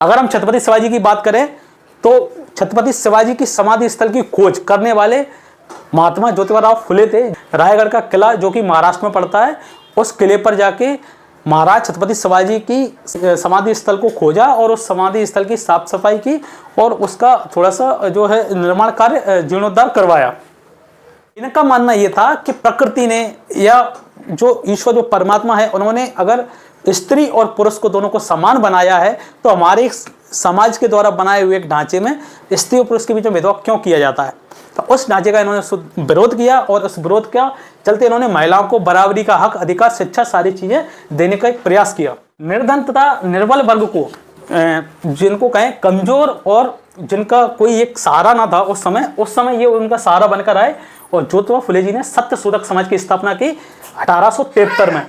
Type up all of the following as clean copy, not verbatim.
अगर हम छत्रपति शिवाजी की बात करें तो छत्रपति शिवाजी की समाधि स्थल की खोज करने वाले महात्मा ज्योतिबा फुले थे। रायगढ़ का किला जो कि महाराष्ट्र में पड़ता है, उस किले पर जाके महाराज छत्रपति शिवाजी की समाधि स्थल को खोजा और उस समाधि स्थल की साफ सफाई की और उसका थोड़ा सा जो है निर्माण कार्य जीर्णोद्धार करवाया। इनका मानना यह था कि प्रकृति ने या जो ईश्वर जो परमात्मा है, उन्होंने अगर स्त्री और पुरुष को दोनों को समान बनाया है तो हमारे समाज के द्वारा बनाए हुए एक ढांचे में स्त्री और पुरुष के बीच में भेदभाव क्यों किया जाता है। तो उस ढांचे का इन्होंने विरोध किया और उस विरोध के चलते इन्होंने महिलाओं को बराबरी का हक, अधिकार, शिक्षा, सारी चीजें देने का एक प्रयास किया। निर्धन तथा निर्बल वर्ग को, जिनको कहें कमजोर और जिनका कोई एक सहारा ना था उस समय ये उनका सहारा बनकर आए और ज्योतिबा फुले जी ने सत्यशोधक समाज की स्थापना की 1873 में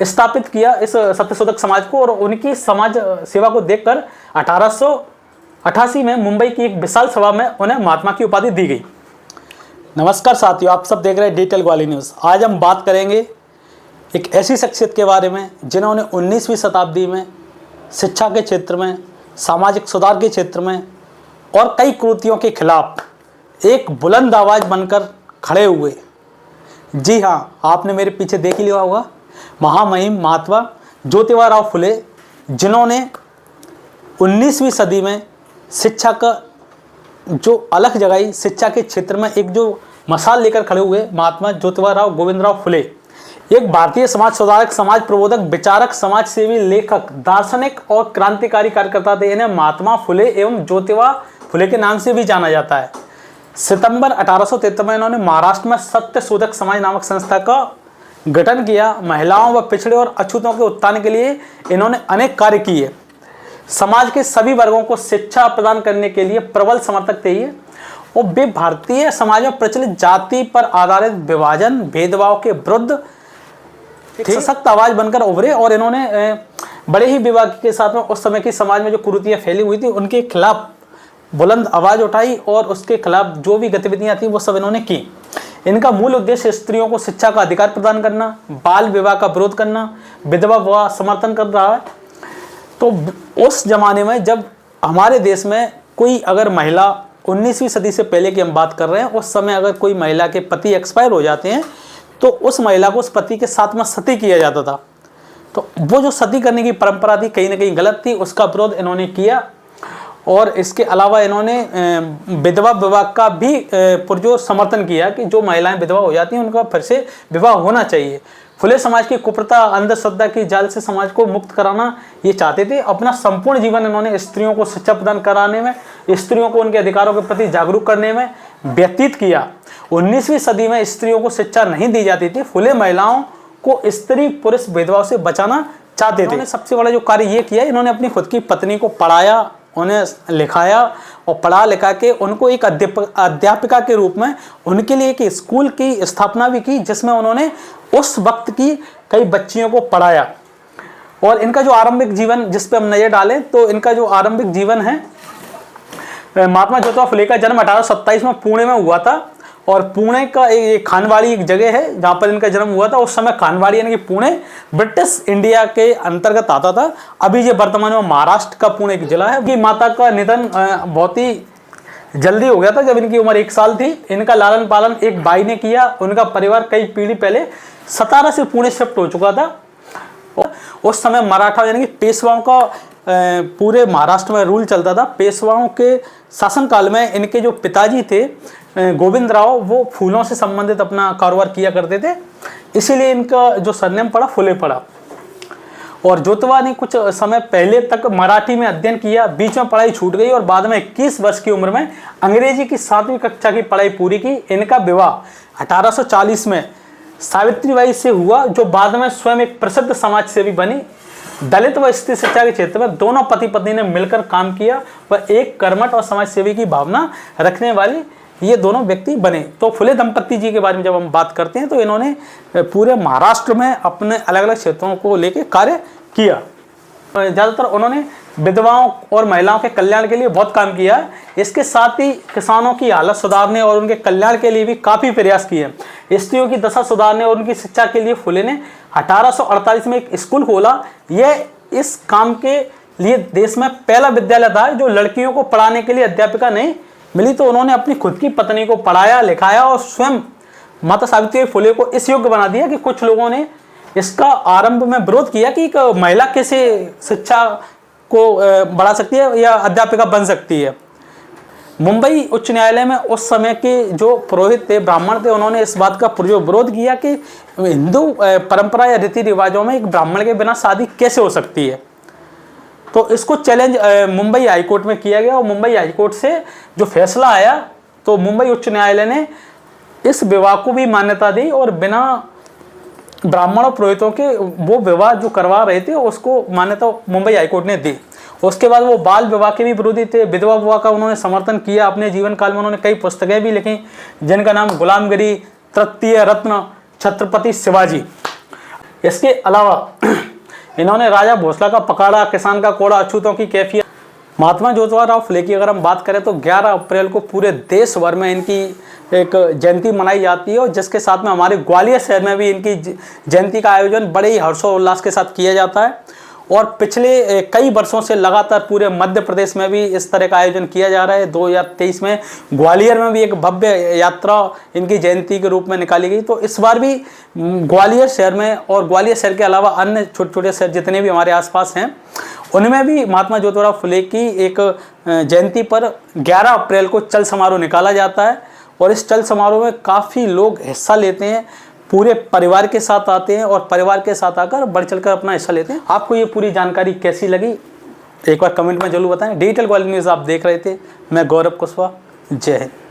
स्थापित किया इस सत्यशोधक समाज को। और उनकी समाज सेवा को देखकर 1888 में मुंबई की एक विशाल सभा में उन्हें महात्मा की उपाधि दी गई। नमस्कार साथियों, आप सब देख रहे हैं डिजिटल ग्वालियर न्यूज़। आज हम बात करेंगे एक ऐसी शख्सियत के बारे में जिन्होंने 19वीं शताब्दी में शिक्षा के क्षेत्र में, सामाजिक सुधार के क्षेत्र में और कई कुरीतियों के खिलाफ एक बुलंद आवाज़ बनकर खड़े हुए। जी हाँ, आपने मेरे पीछे देख ही लिया होगा, महामहिम महात्मा ज्योतिबा फुले, जिन्होंने 19वीं सदी में शिक्षा का जो अलग जगाई, शिक्षा के क्षेत्र में एक जो मसाल लेकर खड़े हुए महात्मा ज्योतिबा गोविंदराव फुले एक भारतीय समाज सुधारक, समाज प्रबोधक, विचारक, समाज सेवी, लेखक, दार्शनिक और क्रांतिकारी कार्यकर्ता थे। इन्हें महात्मा फुले एवं ज्योतिबा फुले के नाम से भी जाना जाता है। सितंबर 1873 में इन्होंने महाराष्ट्र में सत्यशोधक समाज नामक संस्था का गठन किया। महिलाओं व पिछड़े और अछूतों के उत्थान के लिए इन्होंने अनेक कार्य किए। समाज के सभी वर्गों को शिक्षा प्रदान करने के लिए प्रबल समर्थक थे ये, और वे भारतीय समाज में प्रचलित जाति पर आधारित विभाजन, भेदभाव के विरुद्ध सशक्त आवाज बनकर उभरे। और इन्होंने बड़े ही विवाद के साथ में उस समय की समाज में जो कुरीतियां फैली हुई थी उनके खिलाफ बुलंद आवाज उठाई और उसके खिलाफ जो भी गतिविधियां थी वो सब इन्होंने की। इनका मूल उद्देश्य स्त्रियों को शिक्षा का अधिकार प्रदान करना, बाल विवाह का विरोध करना, विधवा विवाह समर्थन कर रहा है। तो उस जमाने में जब हमारे देश में कोई अगर महिला 19वीं सदी से पहले की हम बात कर रहे हैं, उस समय अगर कोई महिला के पति एक्सपायर हो जाते हैं तो उस महिला को उस पति के साथ में सती किया जाता था। तो वो जो सती करने की परंपरा थी कहीं ना कहीं गलत थी, उसका विरोध इन्होंने किया। और इसके अलावा इन्होंने विधवा विवाह का भी पुरजोर समर्थन किया कि जो महिलाएं विधवा हो जाती हैं उनका फिर से विवाह होना चाहिए। फुले समाज की कुप्रथा, अंधश्रद्धा की जाल से समाज को मुक्त कराना ये चाहते थे। अपना संपूर्ण जीवन इन्होंने स्त्रियों को शिक्षा प्रदान कराने में, स्त्रियों को उनके अधिकारों के प्रति जागरूक करने में व्यतीत किया। 19वीं सदी में स्त्रियों को शिक्षा नहीं दी जाती थी। फुले महिलाओं को स्त्री पुरुष भेदभाव से बचाना चाहते थे। सबसे बड़ा जो कार्य ये किया, इन्होंने अपनी खुद की पत्नी को पढ़ाया, उन्हें लिखाया और पढ़ा लिखा के उनको एक अध्यापिका के रूप में उनके लिए एक स्कूल की स्थापना भी की, जिसमें उन्होंने उस वक्त की कई बच्चियों को पढ़ाया। और इनका जो आरंभिक जीवन जिस पे हम नजर डालें तो इनका जो आरंभिक जीवन है, महात्मा ज्योतिबा फुले का जन्म 1827 में पुणे में हुआ था। और पुणे का एक खानवाड़ी एक जगह है जहाँ पर इनका जन्म हुआ था। उस समय खानवाड़ी यानी कि पुणे ब्रिटिश इंडिया के अंतर्गत आता था। अभी ये वर्तमान में महाराष्ट्र का पुणे एक जिला है। उनकी माता का निधन बहुत ही जल्दी हो गया था जब इनकी उम्र 1 साल थी। इनका लालन पालन एक भाई ने किया। उनका परिवार कई पीढ़ी पहले सतारा से पुणे शिफ्ट हो चुका था। उस समय मराठा यानी कि पेशवाओं का पूरे महाराष्ट्र में रूल चलता था। पेशवाओं के शासनकाल में इनके जो पिताजी थे गोविंदराव, वो फूलों से संबंधित अपना कारोबार किया करते थे, इसीलिए इनका जो सरनेम पड़ा फुले पड़ा। और ज्योतिबा ने कुछ समय पहले तक मराठी में अध्ययन किया, बीच में पढ़ाई छूट गई और बाद में 21 वर्ष की उम्र में अंग्रेजी की 7वीं कक्षा की पढ़ाई पूरी की। इनका विवाह 1840 में सावित्रीबाई से हुआ, जो बाद में स्वयं एक प्रसिद्ध समाज सेवी बनी। दलित व स्त्री शिक्षा के क्षेत्र में दोनों पति पत्नी ने मिलकर काम किया व एक कर्मठ और समाज सेवी की भावना रखने वाली ये दोनों व्यक्ति बने। तो फुले दंपत्ति जी के बारे में जब हम बात करते हैं तो इन्होंने पूरे महाराष्ट्र में अपने अलग अलग क्षेत्रों को लेकर कार्य किया। ज़्यादातर उन्होंने विधवाओं और महिलाओं के कल्याण के लिए बहुत काम किया है। इसके साथ ही किसानों की हालत सुधारने और उनके कल्याण के लिए भी काफ़ी प्रयास किए। स्त्रियों की दशा सुधारने और उनकी शिक्षा के लिए फुले ने 1848 में एक स्कूल खोला। यह इस काम के लिए देश में पहला विद्यालय था जो लड़कियों को पढ़ाने के लिए अध्यापिका नहीं मिली, तो उन्होंने अपनी खुद की पत्नी को पढ़ाया लिखाया और स्वयं माता सावित्रीबाई फुले को इस योग्य बना दिया कि कुछ लोगों ने इसका आरंभ में विरोध किया कि एक महिला कैसे शिक्षा को बढ़ा सकती है या अध्यापिका बन सकती है। मुंबई उच्च न्यायालय में उस समय के जो पुरोहित थे, ब्राह्मण थे, उन्होंने इस बात का पुरजोर विरोध किया कि हिंदू परंपरा या रीति रिवाजों में एक ब्राह्मण के बिना शादी कैसे हो सकती है। तो इसको चैलेंज मुंबई हाईकोर्ट में किया गया और मुंबई हाईकोर्ट से जो फैसला आया तो मुंबई उच्च न्यायालय ने इस विवाह को भी मान्यता दी और बिना ब्राह्मण और पुरोहितों के वो विवाह जो करवा रहे थे उसको मान्यता मुंबई हाईकोर्ट ने दी। उसके बाद वो बाल विवाह के भी विरोधी थे, विधवा विवाह का उन्होंने समर्थन किया। अपने जीवन काल में उन्होंने कई पुस्तकें भी लिखी जिनका नाम गुलामगिरी, तृतीय रत्न, छत्रपति शिवाजी। इसके अलावा इन्होंने राजा भोसला का पकाड़ा, किसान का कोड़ा, अछूतों की कैफियत। महात्मा ज्योतिबा राव फुले की अगर हम बात करें तो 11 अप्रैल को पूरे देश भर में इनकी एक जयंती मनाई जाती है और जिसके साथ में हमारे ग्वालियर शहर में भी इनकी जयंती का आयोजन बड़े ही हर्षोल्लास के साथ किया जाता है। और पिछले कई वर्षों से लगातार पूरे मध्य प्रदेश में भी इस तरह का आयोजन किया जा रहा है। 2023 में ग्वालियर में भी एक भव्य यात्रा इनकी जयंती के रूप में निकाली गई। तो इस बार भी ग्वालियर शहर में और ग्वालियर शहर के अलावा अन्य छोटे छोटे शहर जितने भी हमारे आसपास हैं उनमें भी महात्मा ज्योतिबा फुले की एक जयंती पर 11 अप्रैल को चल समारोह निकाला जाता है और इस चल समारोह में काफ़ी लोग हिस्सा लेते हैं, पूरे परिवार के साथ आते हैं और परिवार के साथ आकर बढ़ चढ़कर अपना हिस्सा लेते हैं। आपको ये पूरी जानकारी कैसी लगी एक बार कमेंट में जरूर बताएं। डिजिटल ग्वालियर न्यूज़ आप देख रहे थे, मैं गौरव कुशवाहा। जय हिंद।